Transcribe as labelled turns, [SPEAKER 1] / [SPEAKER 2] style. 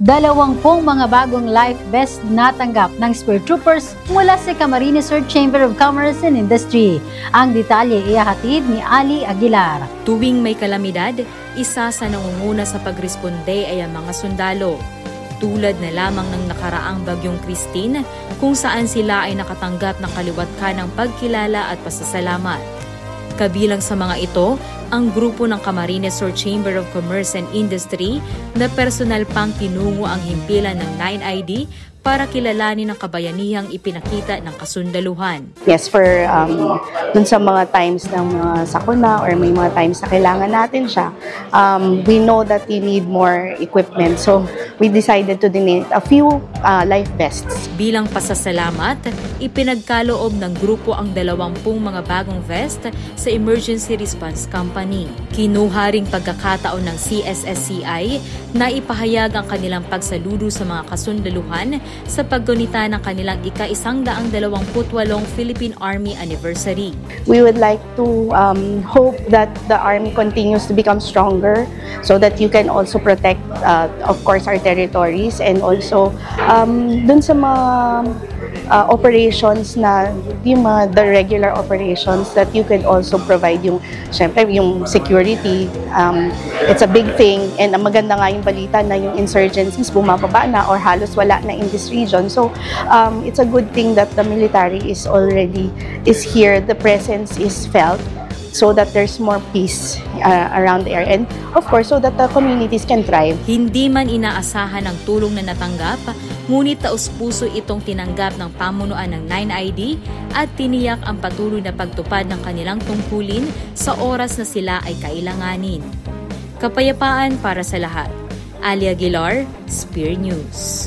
[SPEAKER 1] 20 mga bagong life vest natanggap ng Spear Troopers mula sa Camarines Sur Chamber of Commerce and Industry. Ang detalye ihahatid ni Ali Aguilar.
[SPEAKER 2] Tuwing may kalamidad, isa sa nangunguna sa pagresponde ay ang mga sundalo. Tulad na lamang ng nakaraang bagyong Christine, kung saan sila ay nakatanggap ng kaliwat-ka ng pagkilala at pasasalamat. Kabilang sa mga ito, ang grupo ng Camarines Sur Chamber of Commerce and Industry na personal pang tinungo ang himpilan ng 9ID para kilalanin ang kabayanihang ipinakita ng kasundaluhan.
[SPEAKER 3] Yes, for dun sa mga times ng mga sakuna or may mga times na kailangan natin siya, we know that we need more equipment. So we decided to donate a few life vests.
[SPEAKER 2] Bilang pasasalamat, ipinagkaloob ng grupo ang 20 mga bagong vest sa Emergency Response Company. Kinuha ring pagkakataon ng CSSCI na ipahayag ang kanilang pagsaludo sa mga kasundaluhan sa paggunita ng kanilang ika-128 Philippine Army Anniversary.
[SPEAKER 3] We would like to hope that the Army continues to become stronger so that you can also protect, of course, our territories and also dun sa mga operations na the regular operations that you can also provide yung, syempre, yung security. It's a big thing and ang maganda nga yung balita na yung insurgencies bumababa na or halos wala na in this region. So it's a good thing that the military is here, the presence is felt so that there's more peace around the area and of course so that the communities can thrive.
[SPEAKER 2] Hindi man inaasahan ang tulong na natanggap, ngunit taus-puso itong tinanggap ng pamunuan ng 9ID at tiniyak ang patuloy na pagtupad ng kanilang tungkulin sa oras na sila ay kailanganin. Kapayapaan para sa lahat. Ali Aguilar, Spear News.